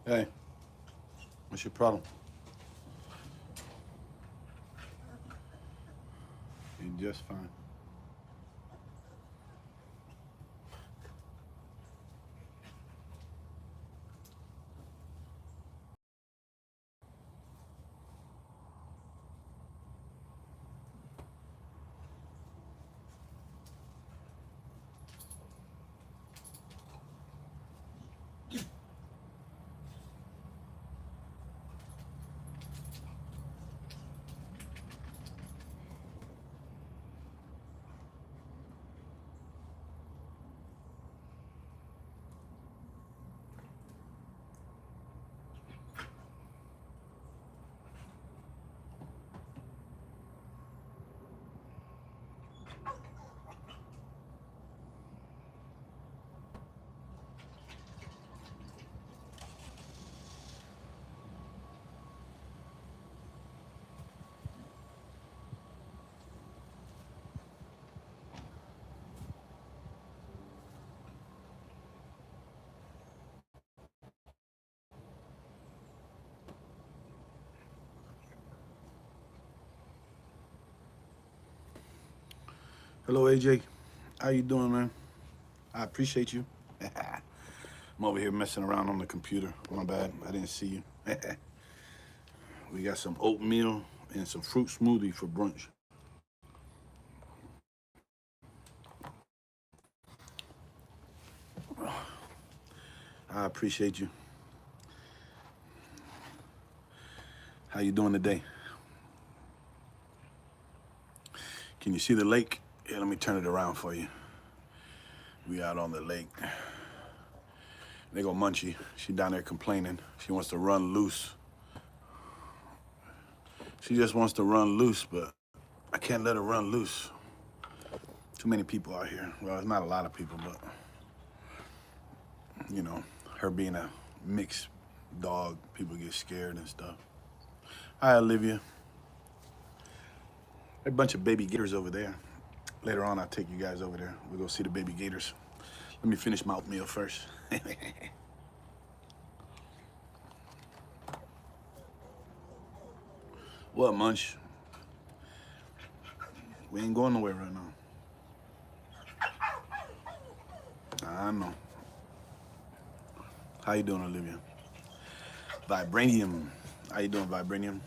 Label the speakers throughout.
Speaker 1: Hey, what's your problem? You're just fine. Hello, AJ. How you doing, man? I appreciate you. I'm over here messing around on the computer. My bad. I didn't see you. We got some oatmeal and some fruit smoothie for brunch. I appreciate you. How you doing today? Can you see the lake? Yeah, let me turn it around for you. We out on the lake. They go munchie. She down there complaining. She wants to run loose. She just wants to run loose, but I can't let her run loose. Too many people out here. Well, it's not a lot of people, but you know, her being a mixed dog, people get scared and stuff. Hi, Olivia. A bunch of baby gators over there. Later on, I'll take you guys over there. We'll go see the baby gators. Let me finish my oatmeal first. What, Munch? We ain't going nowhere right now. I know. How you doing, Olivia? Vibranium. How you doing, Vibranium?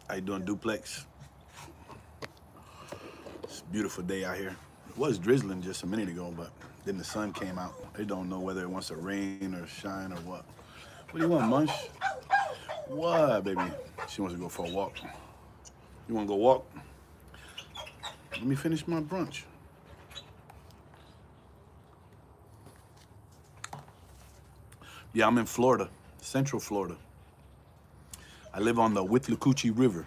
Speaker 1: How you doing, Duplex? It's a beautiful day out here. It was drizzling just a minute ago, but then the sun came out. They don't know whether it wants to rain or shine or what. What do you want, Munch? What, baby? She wants to go for a walk. You want to go walk? Let me finish my brunch. Yeah, I'm in Florida, Central Florida. I live on the Withlacoochee River.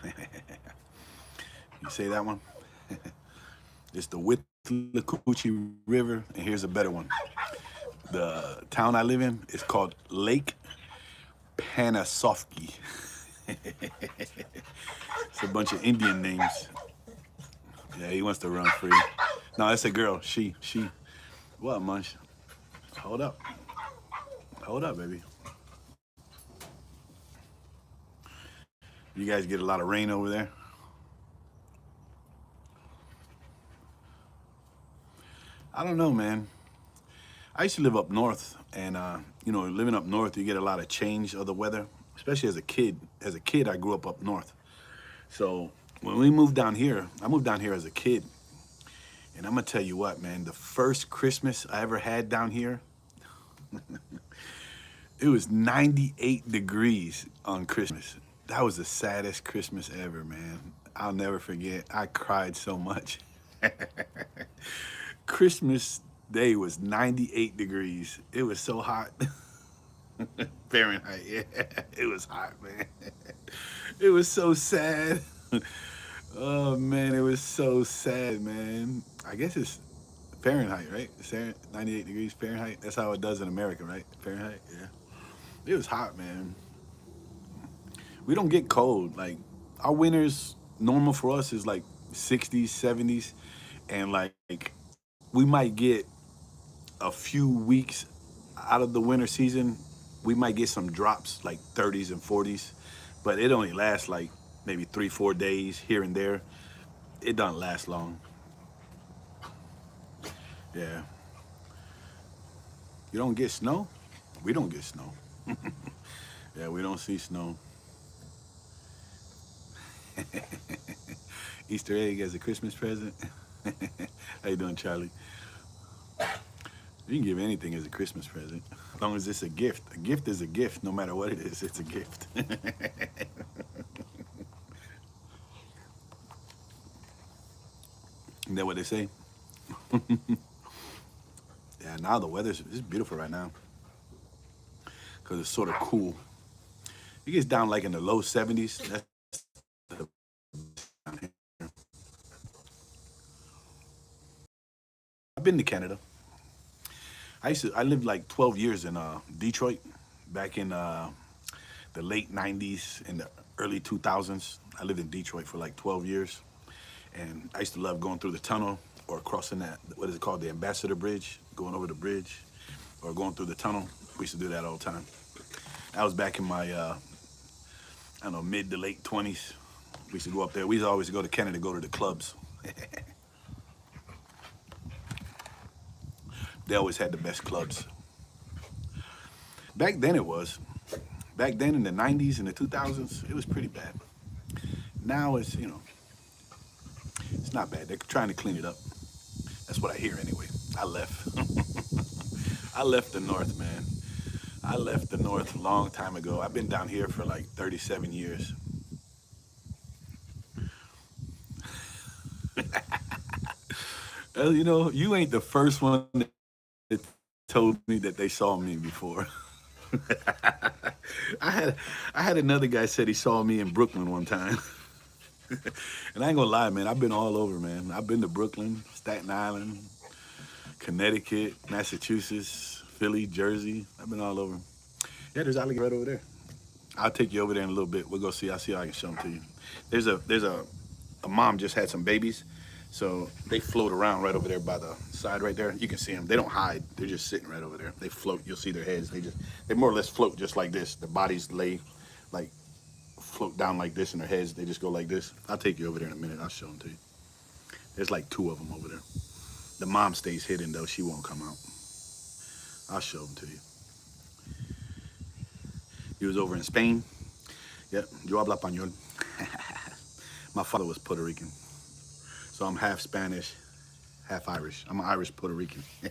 Speaker 1: You say that one? It's the Withlacoochee River, and here's a better one. The town I live in is called Lake Panasofsky. It's a bunch of Indian names. Yeah, he wants to run free. No, it's a girl. She. What, Munch? Hold up. Hold up, baby. You guys get a lot of rain over there? I don't know, man. I used to live up north, and living up north, you get a lot of change of the weather, especially as a kid. As a kid, I grew up north. So when we moved down here, I moved down here as a kid, and I'm gonna tell you what, man. The first Christmas I ever had down here, it was 98 degrees on Christmas. That was the saddest Christmas ever, man. I'll never forget. I cried so much. Christmas Day was 98 degrees. It was so hot. Fahrenheit, yeah. It was hot, man. It was so sad. Oh, man, it was so sad, man. I guess it's Fahrenheit, right? 98 degrees Fahrenheit. That's how it does in America, right? Fahrenheit, yeah. It was hot, man. We don't get cold. Like, our winters, normal for us is like 60s, 70s. And like, we might get a few weeks out of the winter season We might get some drops like 30s and 40s, but it only lasts like maybe 3, 4 days here and there. It doesn't last long. Yeah. You don't get snow? We don't get snow. Yeah, we don't see snow. Easter egg as a Christmas present. How you doing, Charlie? You can give anything as a Christmas present, as long as it's a gift. A gift is a gift, no matter what it is. It's a gift. Isn't that what they say? Yeah. Now the weather's it's beautiful right now because it's sort of cool. It gets down like in the low 70s. That's the, I've been to Canada. I lived like 12 years in Detroit, back in the late 90s and the early 2000s. I lived in Detroit for like 12 years, and I used to love going through the tunnel or crossing that, what is it called, the Ambassador Bridge, going over the bridge or going through the tunnel. We used to do that all the time. I was back in my I don't know, mid to late 20s. We used to go up there. We used to always go to Canada to go to the clubs. They always had the best clubs. Back then it was. Back then in the 90s and the 2000s, it was pretty bad. Now it's not bad. They're trying to clean it up. That's what I hear anyway. I left. I left the North, man. I left the North a long time ago. I've been down here for like 37 years. You ain't the first one that told me that they saw me before. I had I had another guy said he saw me in Brooklyn one time. And I ain't gonna lie, man, I've been all over, man. I've been to Brooklyn, Staten Island, Connecticut, Massachusetts, Philly, Jersey. I've been all over. Yeah, there's alligator right over there. I'll take you over there in a little bit. We'll go see. I'll see how I can show them to you. There's a mom just had some babies, so they float around right over there by the side right there. You can see them. They don't hide. They're just sitting right over there. They float. You'll see their heads. They more or less float just like this. Their bodies lay like float down like this, and their heads they just go like this. I'll take you over there in a minute. I'll show them to you. There's like two of them over there. The mom stays hidden though. She won't come out. I'll show them to you. He was over in Spain. Yep, yo habla español. My father was Puerto Rican, so I'm half Spanish, half Irish. I'm an Irish Puerto Rican. Yeah.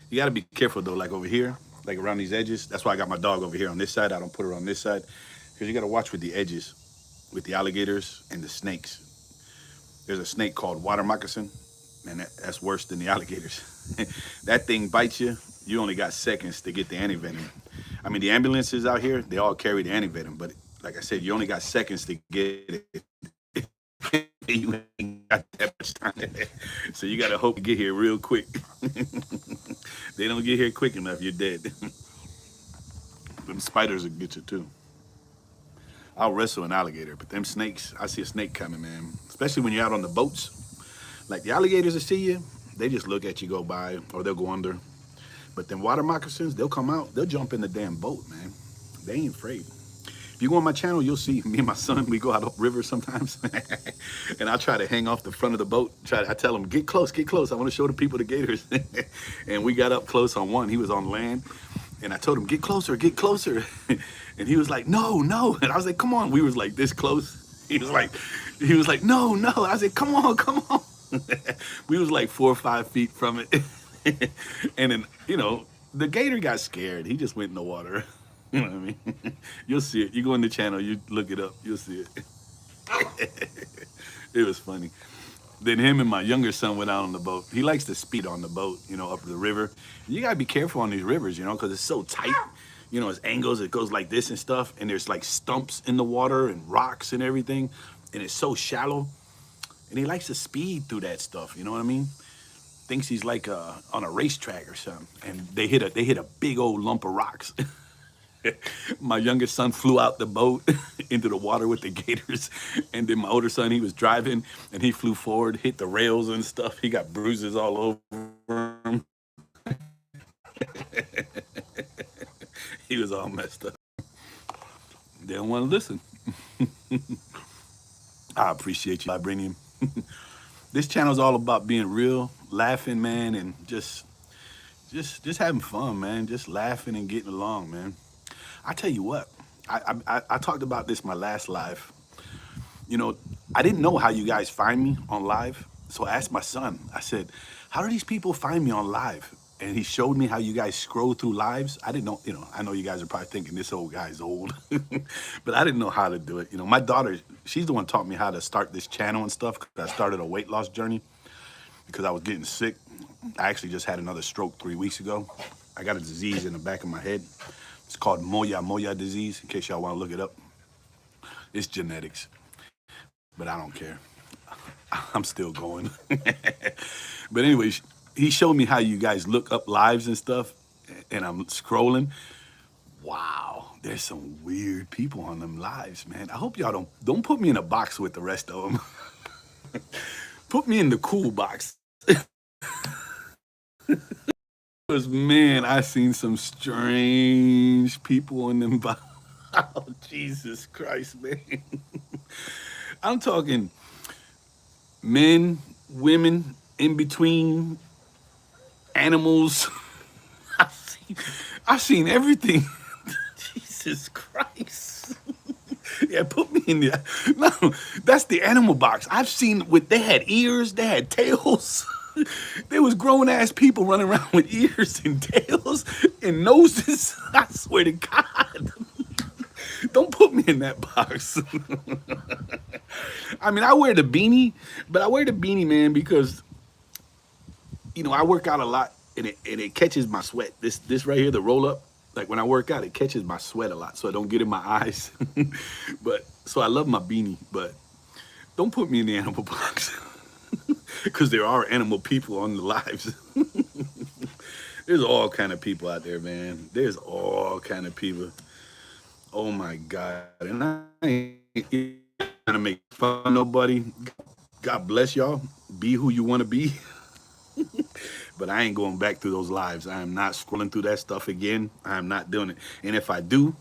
Speaker 1: You gotta be careful though, like over here, like around these edges. That's why I got my dog over here on this side. I don't put her on this side, because you gotta watch with the edges, with the alligators and the snakes. There's a snake called water moccasin, and that's worse than the alligators. That thing bites you. You only got seconds to get the antivenom. I mean, the ambulances out here, they all carry the antivenom, but like I said, you only got seconds to get it. You ain't got that much time. So you gotta hope to get here real quick. They don't get here quick enough, you're dead. Them spiders will get you too. I'll wrestle an alligator, but them snakes, I see a snake coming, man. Especially when you're out on the boats. Like the alligators will see you, they just look at you go by, or they'll go under. But them water moccasins, they'll come out, they'll jump in the damn boat, man. They ain't afraid. If you go on my channel, you'll see me and my son, we go out up river sometimes. And I try to hang off the front of the boat. I tell him, get close, get close. I want to show the people the gators. And we got up close on one. He was on land. And I told him, get closer, get closer. And he was like, no, no. And I was like, come on. We was like this close. He was like, no, no. I said, come on, come on. We was like 4 or 5 feet from it. And then, the gator got scared. He just went in the water. You know what I mean? You'll see it. You go in the channel, you look it up, you'll see it. It was funny. Then him and my younger son went out on the boat. He likes to speed on the boat, up the river. You gotta be careful on these rivers, because it's so tight. It's angles, it goes like this and stuff, and there's like stumps in the water and rocks and everything, and it's so shallow. And he likes to speed through that stuff, you know what I mean? Thinks he's like on a racetrack or something. And they hit a big old lump of rocks. My youngest son flew out the boat into the water with the gators. And then my older son, he was driving and he flew forward, hit the rails and stuff. He got bruises all over him. He was all messed up. They don't want to listen. I appreciate you, Vibranium. This channel's all about being real, laughing, man, and just having fun, man. Just laughing and getting along, man. I tell you what, I talked about this my last live. You know, I didn't know how you guys find me on live. So I asked my son, I said, how do these people find me on live? And he showed me how you guys scroll through lives. I didn't know, I know you guys are probably thinking this old guy's old, but I didn't know how to do it. My daughter, she's the one taught me how to start this channel and stuff. 'Cause I started a weight loss journey because I was getting sick. I actually just had another stroke 3 weeks ago. I got a disease in the back of my head. It's called Moya disease, in case y'all want to look it up. It's genetics, but I don't care. I'm still going. But anyways, he showed me how you guys look up lives and stuff, and I'm scrolling. Wow, there's some weird people on them lives, man. I hope y'all don't put me in a box with the rest of them. Put me in the cool box. Because, man, I seen some strange people in them. Oh, Jesus Christ, man. I'm talking men, women, in between, animals. I've seen everything. Jesus Christ. Yeah, put me in there. No, that's the animal box. I've seen they had ears, they had tails. There was grown ass people running around with ears and tails and noses. I swear to God. Don't put me in that box. I mean, I wear the beanie, but I wear the beanie, man, because I work out a lot and it catches my sweat. This right here, the roll up, like when I work out, it catches my sweat a lot, so I don't get in my eyes. But so I love my beanie, but don't put me in the animal box. Because there are animal people on the lives. There's all kind of people out there, man. There's all kind of people. Oh my God. And I ain't trying to make fun of nobody. God bless y'all. Be who you want to be. But I ain't going back through those lives. I am not scrolling through that stuff again. I am not doing it. And if I do,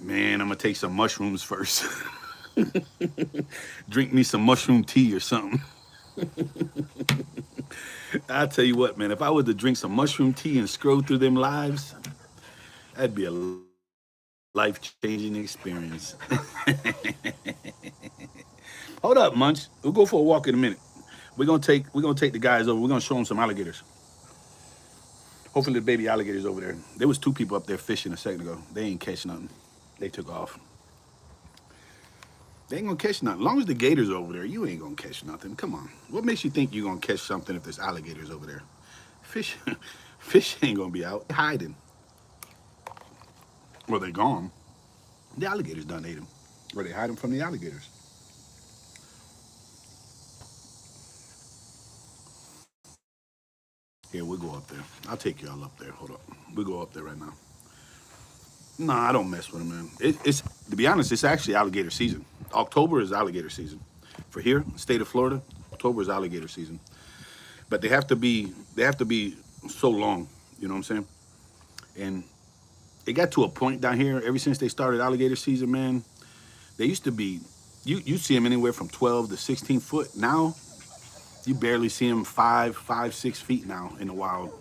Speaker 1: man, I'm going to take some mushrooms first. Drink me some mushroom tea or something. I'll tell you what, man, if I was to drink some mushroom tea and scroll through them lives, that'd be a life-changing experience. Hold up, Munch. We'll go for a walk in a minute. We're gonna take the guys over. We're gonna show them some alligators. Hopefully the baby alligators over there. There was 2 people up there fishing a second ago. They ain't catch nothing. They took off. They ain't gonna catch nothing. As long as the gators are over there, you ain't gonna catch nothing. Come on. What makes you think you're gonna catch something if there's alligators over there? Fish, fish ain't gonna be out. They're hiding. Well, they're gone. The alligators done ate them. Or they hide them from the alligators. Here, we'll go up there. I'll take y'all up there. Hold up. We'll go up there right now. No, I don't mess with them, man. It's to be honest, it's actually alligator season. October is alligator season. For here, state of Florida, October is alligator season. But they have to be so long, you know what I'm saying? And it got to a point down here, ever since they started alligator season, man, they used to be, you see them anywhere from 12 to 16 foot. Now, you barely see them 6 feet now in the wild.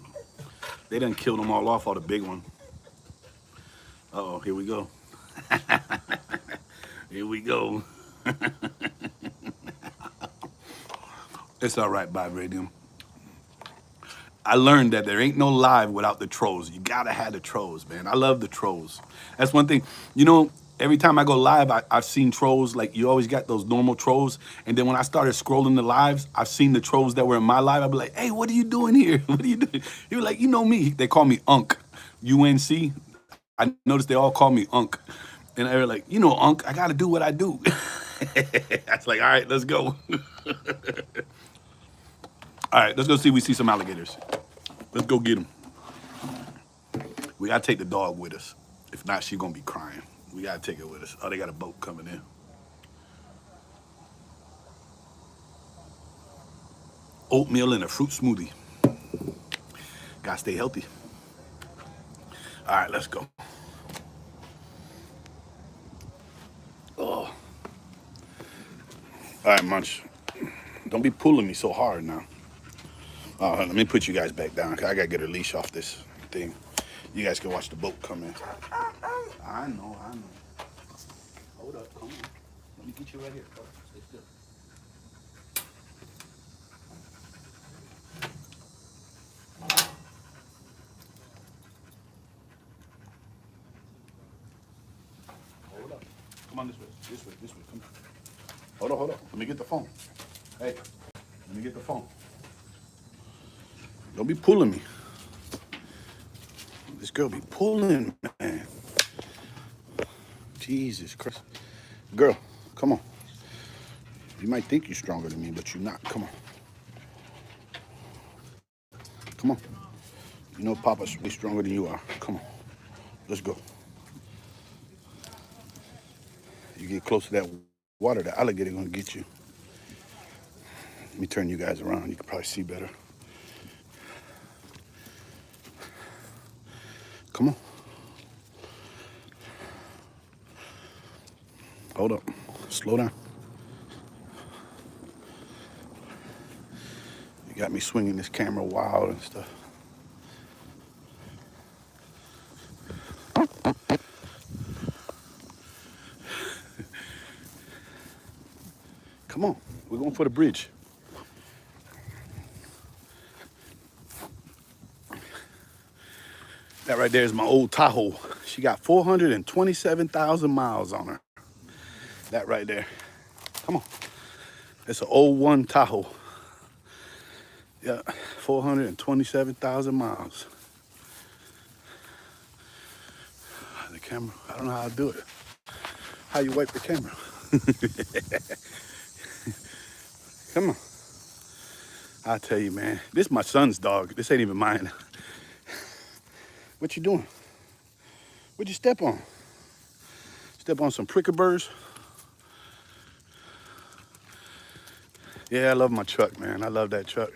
Speaker 1: They done killed them all the big one. Uh-oh, here we go. Here we go. It's all right, Vibranium. I learned that there ain't no live without the trolls. You gotta have the trolls, man. I love the trolls. That's one thing. Every time I go live, I've seen trolls. Like, you always got those normal trolls. And then when I started scrolling the lives, I've seen the trolls that were in my live. I'd be like, hey, what are you doing here? What are you doing? He was like, you know me. They call me Unk. UNC. I noticed they all call me Unk. And they were like, Unk, I gotta do what I do. I was like, all right, let's go. All right, let's go see if we see some alligators. Let's go get them. We gotta take the dog with us. If not, she's gonna be crying. We gotta take her with us. Oh, they got a boat coming in. Oatmeal and a fruit smoothie. Gotta stay healthy. All right, let's go. Oh. All right, Munch. Don't be pulling me so hard now. Let me put you guys back down. 'Cause I gotta get a leash off this thing. You guys can watch the boat come in. I know, I know. Hold up, come on. Let me get you right here. Hold up, stay still. Hold up. Come on this way. This way, this way. Come on. Hold on, hold on. Let me get the phone. Hey, let me get the phone. Don't be pulling me. This girl be pulling, man. Jesus Christ. Girl, come on. You might think you're stronger than me, but you're not. Come on. Come on. You know Papa's way stronger than you are. Come on. Let's go. You get close to that water, the alligator gonna get you. Let me turn you guys around. You can probably see better. Come on. Hold up. Slow down. You got me swinging this camera wild and stuff. Come on. We're going for the bridge. That right there is my old Tahoe. She got 427,000 miles on her. That right there. Come on. It's an old one Tahoe. Yeah, 427,000 miles. The camera, I don't know how to do it. How you wipe the camera? Come on. I tell you, man, this is my son's dog. This ain't even mine. What you doing? What'd you step on? Step on some prickleburrs? Yeah, I love my truck, man. I love that truck.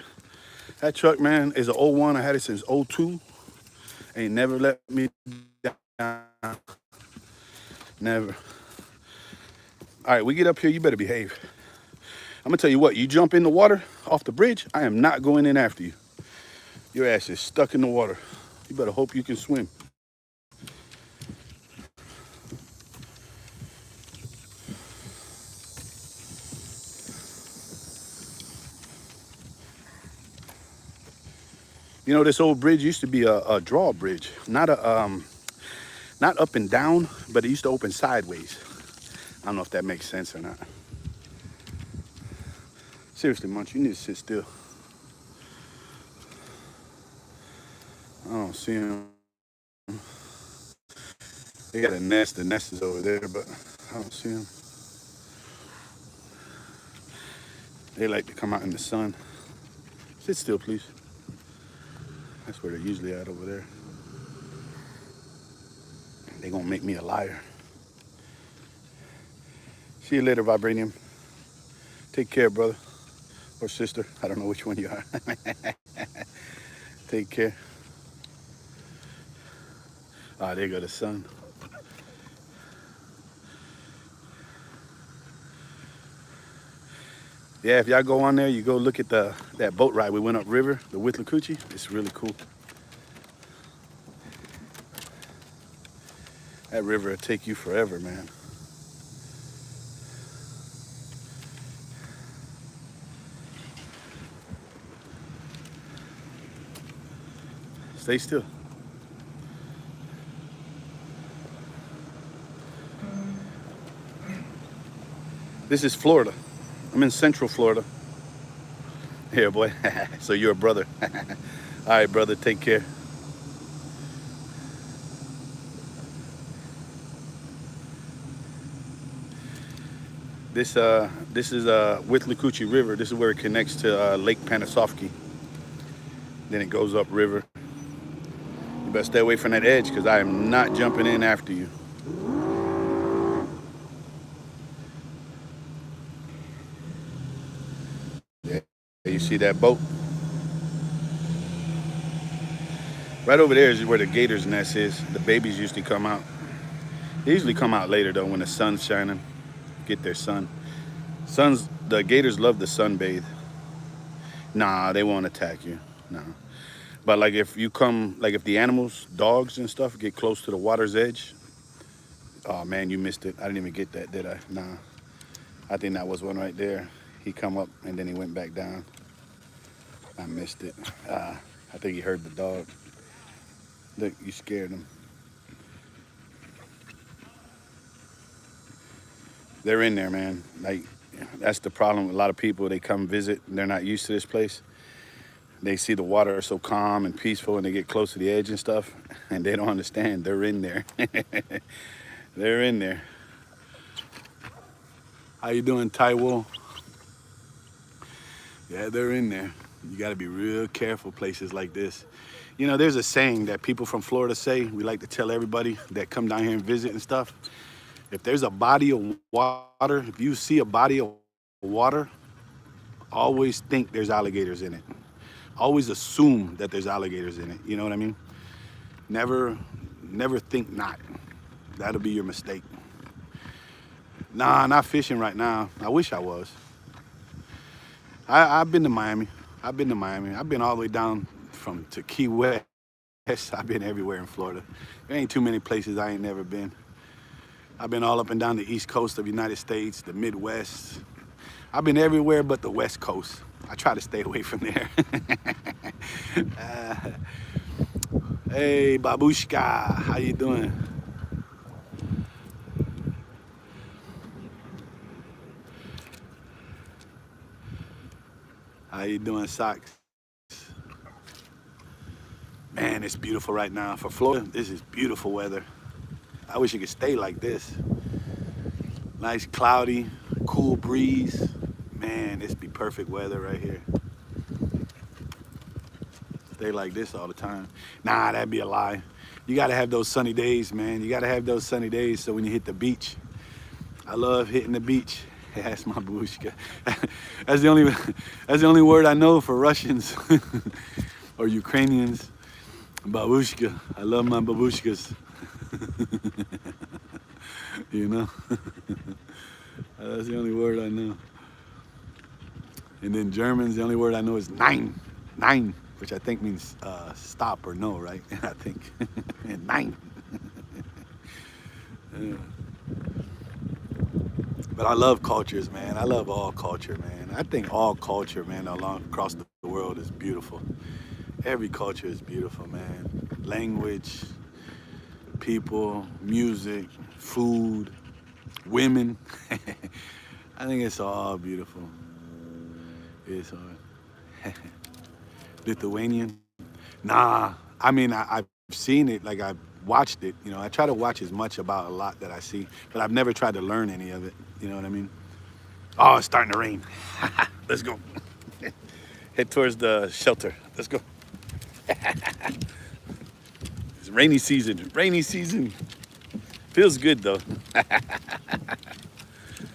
Speaker 1: That truck, man, is an '01. I had it since '02. Ain't never let me down. Never. All right, we get up here, you better behave. I'm gonna tell you what, you jump in the water off the bridge, I am not going in after you. Your ass is stuck in the water. You better hope you can swim. You know, this old bridge used to be a drawbridge, not up and down, but it used to open sideways. I don't know if that makes sense or not. Seriously, Munch, you need to sit still. I don't see him. They got a nest. The nest is over there, but I don't see him. They like to come out in the sun. Sit still, please. That's where they're usually at over there. They're gonna make me a liar. See you later, Vibranium. Take care, brother. Or sister. I don't know which one you are. Take care. Ah, there go the sun. Yeah, if y'all go on there, you go look at that boat ride. We went up river, the Withlacoochee. It's really cool. That river will take you forever, man. Stay still. This is Florida. I'm in Central Florida. Here, boy. So you're a brother. All right, brother. Take care. This is Withlacoochee River. This is where it connects to Lake Panasoffkee. Then it goes up river. You better stay away from that edge because I am not jumping in after you. Yeah, you see that boat? Right over there is where the gator's nest is. The babies usually come out. They usually come out later though when the sun's shining. Get their sun. The gators love to sunbathe. Nah, they won't attack you. Nah. But like if you come, like if the animals, dogs and stuff, get close to the water's edge, oh man, you missed it. I didn't even get that, did I? Nah. I think that was one right there. He come up and then he went back down. I missed it. I think he heard the dog. Look, you scared him. They're in there, man. Like, that's the problem with a lot of people. They come visit and they're not used to this place. They see the water so calm and peaceful and they get close to the edge and stuff and they don't understand. They're in there. They're in there. How you doing, Taiwo? Yeah, they're in there. You got to be real careful places like this. You know, there's a saying that people from Florida say, we like to tell everybody that come down here and visit and stuff. If there's a body of water, if you see a body of water, always think there's alligators in it. Always assume that there's alligators in it. You know what I mean? Never think not. That'll be your mistake. Nah, not fishing right now. I wish I was. I've been to Miami. I've been all the way down to Key West. I've been everywhere in Florida. There ain't too many places I ain't never been. I've been all up and down the East Coast of the United States, the Midwest. I've been everywhere but the West Coast. I try to stay away from there. Hey, Babushka, how you doing? How you doing, Socks? Man, it's beautiful right now. For Florida, this is beautiful weather. I wish it could stay like this. Nice cloudy, cool breeze. Man, this be perfect weather right here. Stay like this all the time. Nah, that'd be a lie. You gotta have those sunny days, man. You gotta have those sunny days so when you hit the beach. I love hitting the beach. That's my babushka. That's the only word I know for Russians or Ukrainians. Babushka. I love my babushkas. You know? That's the only word I know. And then German's, the only word I know is nein. Nein, which I think means stop or no, right? I think. Nein. Yeah. But I love cultures, man. I love all culture, man. I think all culture, man, across the world is beautiful. Every culture is beautiful, man. Language, people, music, food, women. I think it's all beautiful. It's all. Lithuanian? Nah. I mean, I've seen it, like I've watched it. You know, I try to watch as much about a lot that I see, but I've never tried to learn any of it. You know what I mean? Oh, it's starting to rain. Let's go. Head towards the shelter. Let's go. It's rainy season. Rainy season. Feels good though.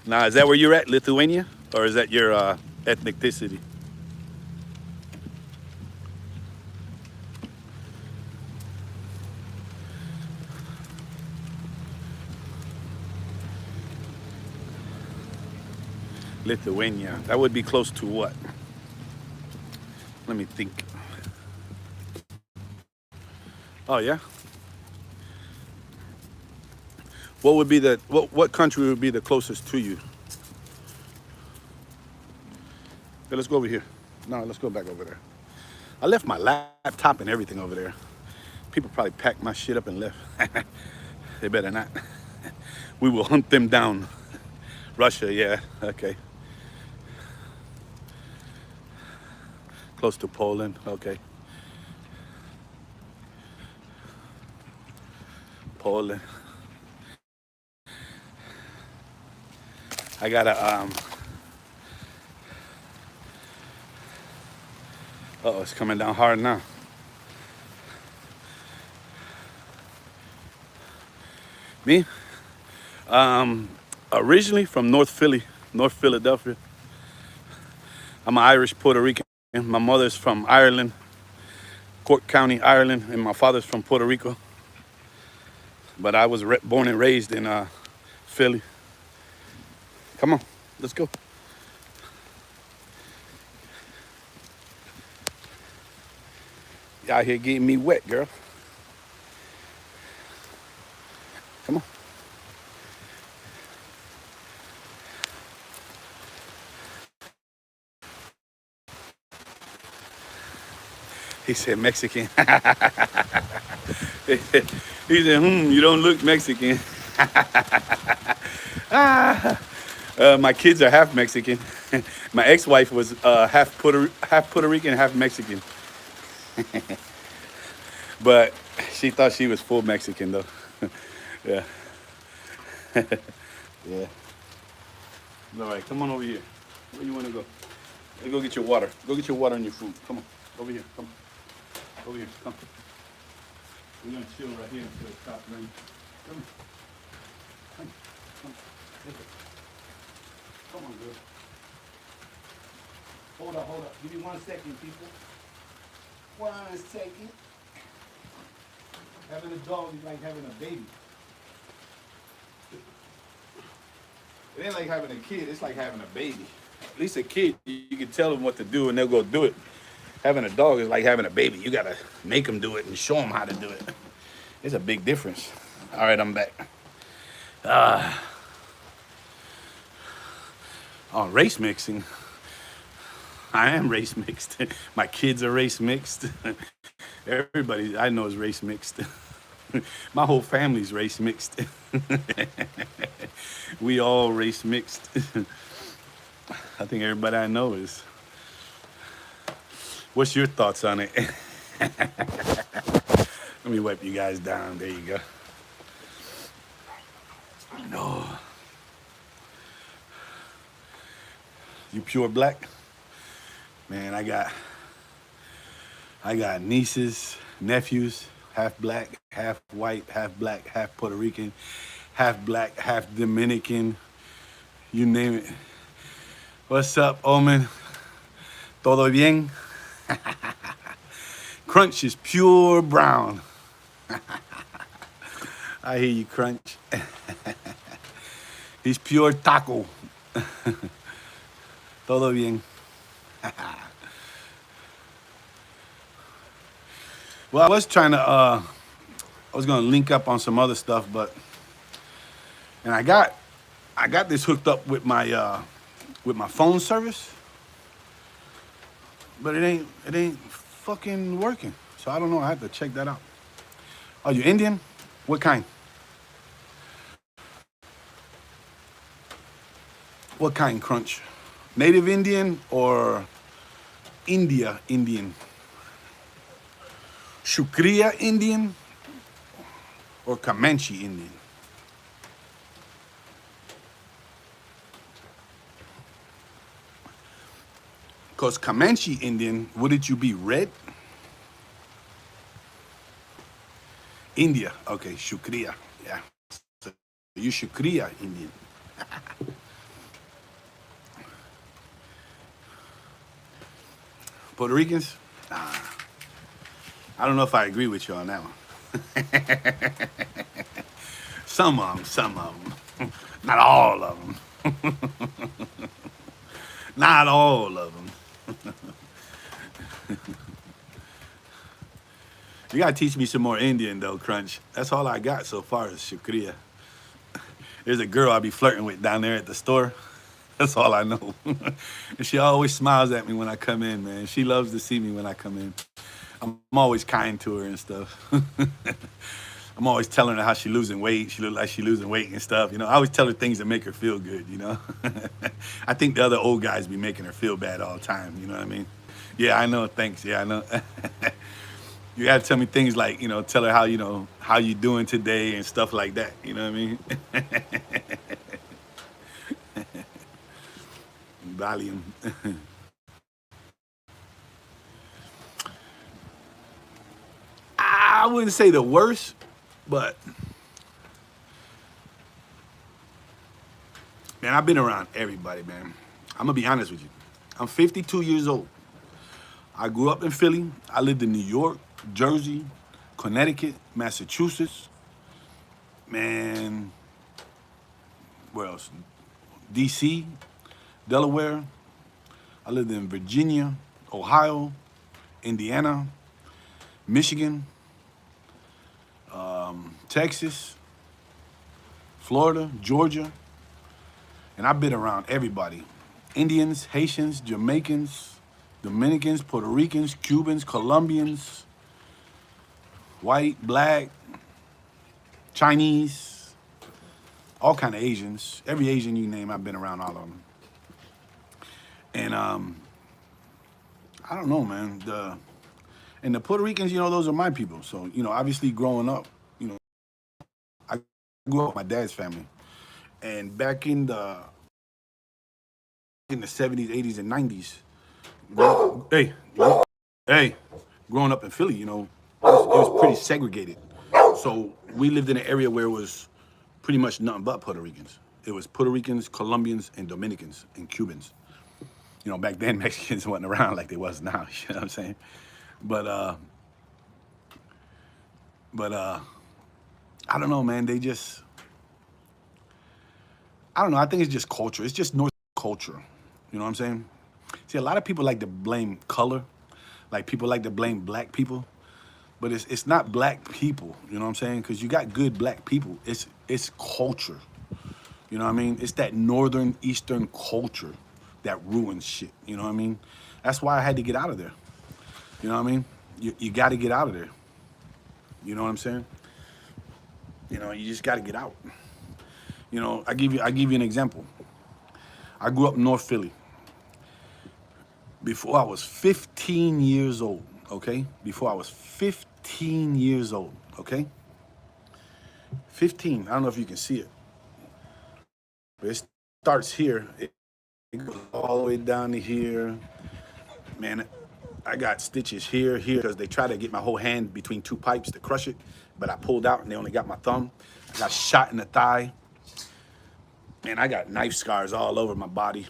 Speaker 1: Now, is that where you're at, Lithuania? Or is that your ethnicity? Lithuania. That would be close to what? Let me think. Oh yeah. What would be what country would be the closest to you? Okay, let's go over here. No, let's go back over there. I left my laptop and everything over there. People probably packed my shit up and left. They better not. We will hunt them down. Russia, yeah, okay. Close to Poland, okay. Poland. I gotta, uh-oh, it's coming down hard now. Me? Originally from North Philadelphia. I'm an Irish Puerto Rican. My mother's from Ireland.
Speaker 2: Cork County, Ireland, and my father's from Puerto Rico. But I was born and raised in Philly. Come on, let's go. You out here getting me wet, girl. Come on. He said Mexican. He said, you don't look Mexican. My kids are half Mexican. My ex-wife was half Puerto Rican, half Mexican. But she thought she was full Mexican though. Yeah, yeah. All right, come on over here. Where you want to go? Let's go get your water. Go get your water and your food. Come on, over here. Come on. Over here. Come. We're gonna chill right here until it stops raining. Come on. Come. Come. Come on, girl. Hold up. Give me 1 second, people. 1 second. Having a dog is like having a baby. It ain't like having a kid, it's like having a baby. At least a kid, you can tell them what to do and they'll go do it. Having a dog is like having a baby. You gotta make them do it and show them how to do it. It's a big difference. All right, I'm back. On race mixing, I am race mixed. My kids are race mixed. Everybody I know is race mixed. My whole family's race mixed. We all race mixed. I think everybody I know is. What's your thoughts on it? Let me wipe you guys down. There you go. No. You pure black? Man, I got nieces, nephews, half black, half white, half black, half Puerto Rican, half black, half Dominican, you name it. What's up, Omen? Todo bien? Crunch is pure brown. I hear you, Crunch. He's pure taco. Todo bien. Well, I was trying to, I was gonna link up on some other stuff, and I got this hooked up with my phone service, but it ain't fucking working. So I don't know. I have to check that out. Are you Indian? What kind? What kind, Crunch? Native Indian or India Indian? Shukriya Indian or Comanche Indian? Because Comanche Indian, wouldn't you be red? India, okay, Shukriya, yeah. So you Shukriya Indian. Puerto Ricans? Nah. I don't know if I agree with you on that one. Some of them. Not all of them. Not all of them. You gotta teach me some more Indian though, Crunch. That's all I got so far is Shukriya. There's a girl I be flirting with down there at the store. That's all I know. And she always smiles at me when I come in, man. She loves to see me when I come in. I'm always kind to her and stuff. I'm always telling her how she losing weight. She look like she losing weight and stuff. You know, I always tell her things that make her feel good, you know. I think the other old guys be making her feel bad all the time, you know what I mean? Yeah, I know, thanks. Yeah, I know. You gotta tell me things like, you know, tell her how, you know, how you doing today and stuff like that, you know what I mean? Valium. I wouldn't say the worst, but man, I've been around everybody, man. I'm gonna be honest with you. I'm 52 years old. I grew up in Philly. I lived in New York, Jersey, Connecticut, Massachusetts, man, where else? DC, Delaware. I lived in Virginia, Ohio, Indiana, Michigan, Texas, Florida, Georgia, and I've been around everybody. Indians, Haitians, Jamaicans, Dominicans, Puerto Ricans, Cubans, Colombians, white, black, Chinese, all kind of Asians. Every Asian you name, I've been around all of them. And I don't know, man. And the Puerto Ricans, those are my people. So, obviously growing up, I grew up with my dad's family. And back in the 70s, 80s, and 90s, hey, hey, growing up in Philly, it was pretty segregated. So we lived in an area where it was pretty much nothing but Puerto Ricans. It was Puerto Ricans, Colombians, and Dominicans, and Cubans. Back then Mexicans wasn't around like they was now. You know what I'm saying? But I don't know, man. I don't know. I think it's just culture. It's just North culture. You know what I'm saying? See, a lot of people like to blame color. Like people like to blame black people. But it's not black people, you know what I'm saying? Because you got good black people. It's culture. You know what I mean? It's that northern, eastern culture that ruins shit. You know what I mean? That's why I had to get out of there. You know what I mean? You got to get out of there. You know what I'm saying? You just got to get out. I give you an example. I grew up in North Philly. Before I was 15 years old, okay? Before I was 15 years old, okay? 15, I don't know if you can see it. But it starts here. It goes all the way down to here. Man, I got stitches here, because they try to get my whole hand between two pipes to crush it, but I pulled out and they only got my thumb. I got shot in the thigh. Man, I got knife scars all over my body.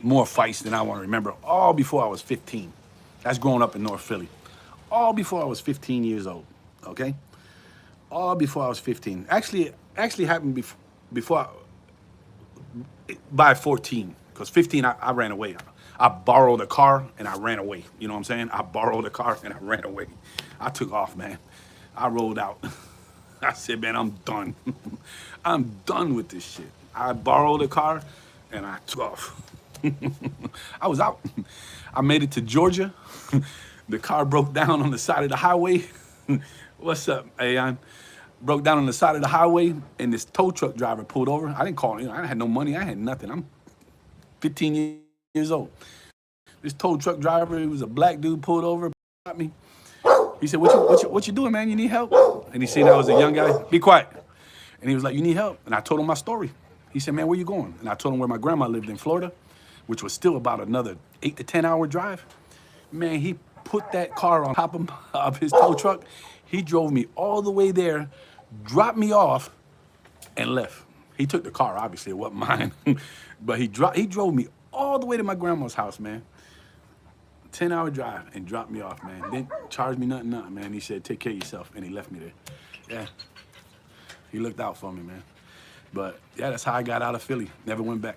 Speaker 2: More fights than I want to remember, all before I was 15. That's growing up in North Philly. All before I was 15 years old, okay? All before I was 15. Actually happened before by 14, because 15 I ran away. I borrowed a car and I ran away. You know what I'm saying? I borrowed a car and I ran away. I took off, man. I rolled out. I said, man, I'm done. I'm done with this shit. I borrowed a car and I took off. I was out. I made it to Georgia. The car broke down on the side of the highway. What's up, Ayan? Broke down on the side of the highway, and this tow truck driver pulled over. I didn't call him. I had no money. I had nothing. I'm 15 years old. This tow truck driver, he was a black dude, pulled over, got me. He said, what you doing, man? You need help? And he seen I was a young guy. Be quiet. And he was like, you need help? And I told him my story. He said, man, where you going? And I told him where my grandma lived in Florida, which was still about another 8 to 10 hour drive. Man, he put that car on top of his tow truck. He drove me all the way there, dropped me off, and left. He took the car, obviously, it wasn't mine. But he drove me all the way to my grandma's house, man. 10-hour drive, and dropped me off, man. Didn't charge me nothing, man. He said, take care of yourself, and he left me there. Yeah. He looked out for me, man. But yeah, that's how I got out of Philly. Never went back.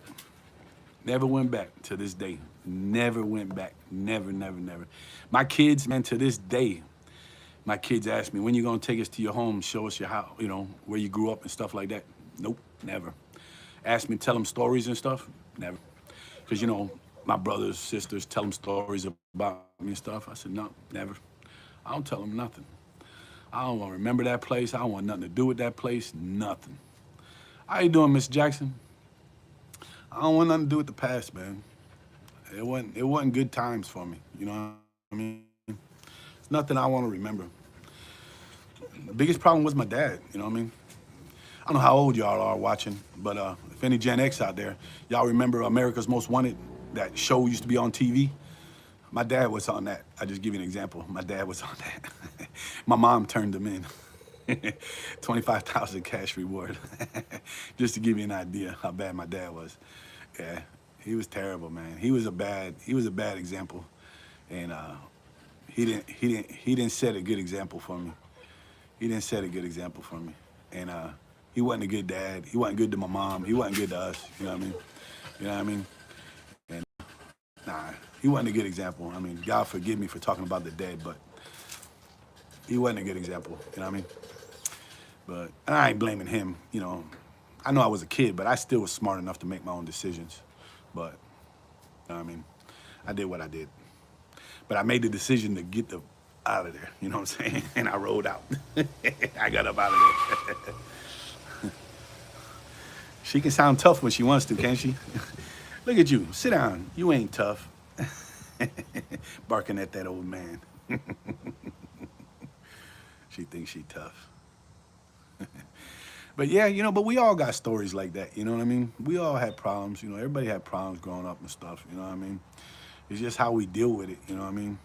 Speaker 2: Never went back to this day. Never went back. Never, never, never. My kids, man, to this day, my kids ask me, when you gonna take us to your home, show us your house, where you grew up and stuff like that? Nope, never. Ask me, tell them stories and stuff? Never. Because, my brothers, sisters, tell them stories about me and stuff. I said, no, never. I don't tell them nothing. I don't want to remember that place. I don't want nothing to do with that place, nothing. How you doing, Miss Jackson? I don't want nothing to do with the past, man. It wasn't good times for me, you know what I mean? It's nothing I want to remember. The biggest problem was my dad, you know what I mean? I don't know how old y'all are watching, but if any Gen X out there, y'all remember America's Most Wanted? That show used to be on TV. My dad was on that. I just give you an example. My dad was on that. My mom turned him in. 25,000 cash reward. Just to give you an idea how bad my dad was. Yeah, he was terrible, man. He was a bad example, and he didn't set a good example for me. He didn't set a good example for me, and he wasn't a good dad. He wasn't good to my mom. He wasn't good to us. You know what I mean? You know what I mean? And nah, he wasn't a good example. I mean, God forgive me for talking about the dead, but he wasn't a good example. You know what I mean? But I ain't blaming him. You know, I know I was a kid, but I still was smart enough to make my own decisions. But you know what I mean, I did what I did. But I made the decision to get the out of there. You know what I'm saying? And I rolled out. I got up out of there. She can sound tough when she wants to, can't she? Look at you. Sit down. You ain't tough. Barking at that old man. She thinks she tough. But yeah, you know, but we all got stories like that. You know what I mean? We all had problems. You know, everybody had problems growing up and stuff. You know what I mean? It's just how we deal with it. You know what I mean?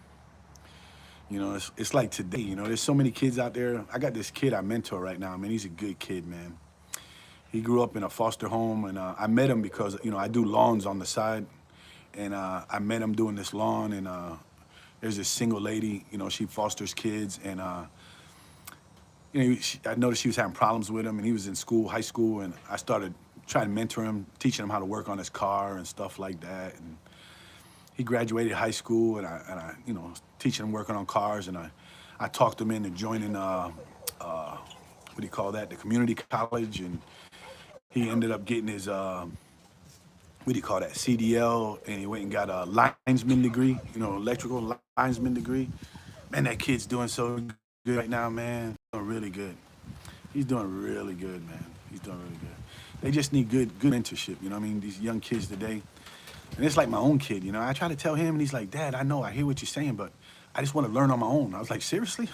Speaker 2: You know, it's like today. You know, there's so many kids out there. I got this kid I mentor right now. Man, he's a good kid, man. He grew up in a foster home, and I met him because, you know, I do lawns on the side, and I met him doing this lawn, and there's this single lady, you know, she fosters kids, and you know, I noticed she was having problems with him, and he was in school, high school, and I started trying to mentor him, teaching him how to work on his car and stuff like that. And he graduated high school, and I you know, teaching him working on cars, and I talked him into joining what do you call that, the community college, and he ended up getting his what do you call that, CDL, and he went and got a linesman degree, you know, electrical linesman degree. Man, that kid's doing so good right now, man. Doing really good. He's doing really good, man. He's doing really good. They just need good mentorship, you know what I mean? These young kids today. And it's like my own kid, you know. I try to tell him, and he's like, Dad, I know, I hear what you're saying, but I just want to learn on my own. I was like, seriously?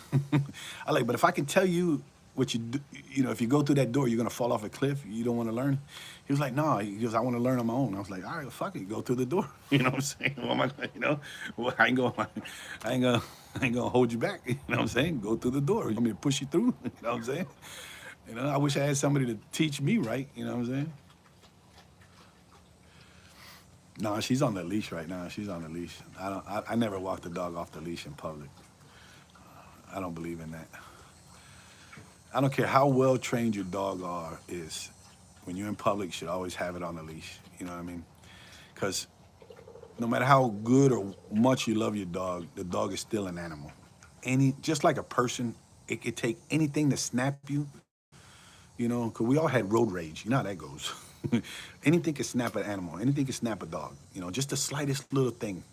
Speaker 2: I like, but if I can tell you what you do, you know, if you go through that door, you're gonna fall off a cliff. You don't want to learn. He was like, no. He goes, I want to learn on my own. I was like, all right, well, fuck it, go through the door. You know what I'm saying? What am I, you know? Well, I ain't gonna hold you back. You know what I'm saying? Go through the door. You want me to push you through? You know what I'm saying? You know, I wish I had somebody to teach me right. You know what I'm saying? No, she's on the leash right now. She's on the leash. I never walk the dog off the leash in public. I don't believe in that. I don't care how well trained your dog is. When you're in public, you should always have it on the leash. You know what I mean? Because no matter how good or much you love your dog, the dog is still an animal. Just like a person, it could take anything to snap you. You know, because we all had road rage. You know how that goes. Anything can snap an animal. Anything can snap a dog. You know, just the slightest little thing.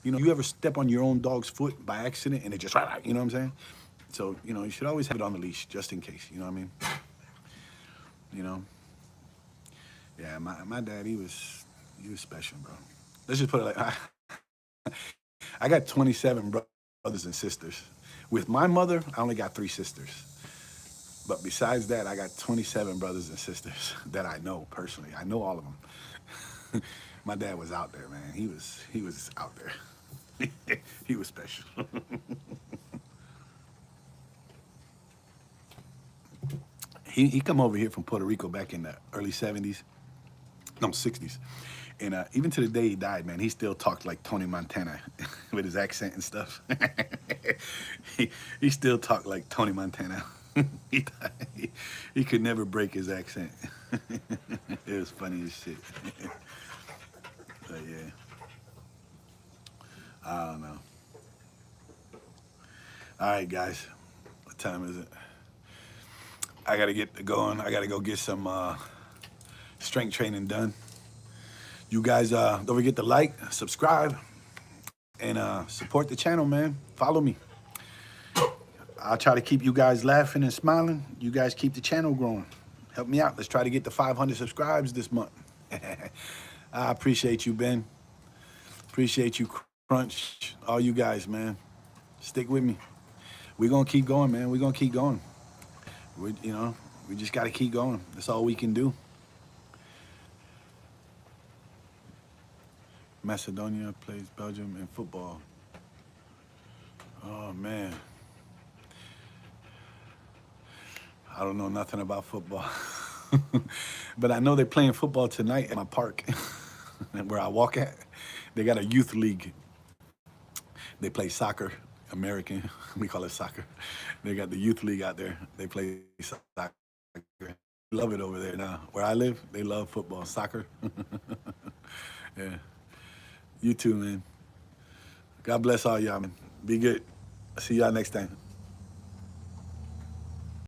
Speaker 2: You know, you ever step on your own dog's foot by accident and it just, you know what I'm saying? So, you know, you should always have it on the leash just in case. You know what I mean? You know? Yeah, my dad, he was special, bro. Let's just put it like, I got 27 brothers and sisters. With my mother, I only got 3 sisters. But besides that, I got 27 brothers and sisters that I know personally. I know all of them. My dad was out there, man. He was out there. He was special. He come over here from Puerto Rico back in the early 70s, no, 60s. And even to the day he died, man, he still talked like Tony Montana with his accent and stuff. he still talked like Tony Montana. he could never break his accent. It was funny as shit. But yeah, I don't know. All right, guys, what time is it? I gotta get going. I gotta go get some strength training done. You guys don't forget to like, subscribe, and support the channel, man. Follow me. I'll try to keep you guys laughing and smiling. You guys keep the channel growing. Help me out. Let's try to get to 500 subscribers this month. I appreciate you, Ben. Appreciate you, Crunch. All you guys, man. Stick with me. We're going to keep going, man. We're going to keep going. You know, we just got to keep going. That's all we can do. Macedonia plays Belgium in football. Oh, man. I don't know nothing about football. But I know they're playing football tonight at my park where I walk at. They got a youth league. They play soccer. American. We call it soccer. They got the youth league out there. They play soccer. Love it over there now. Where I live, they love football, soccer. Yeah. You too, man. God bless all y'all, man. Be good. See y'all next time.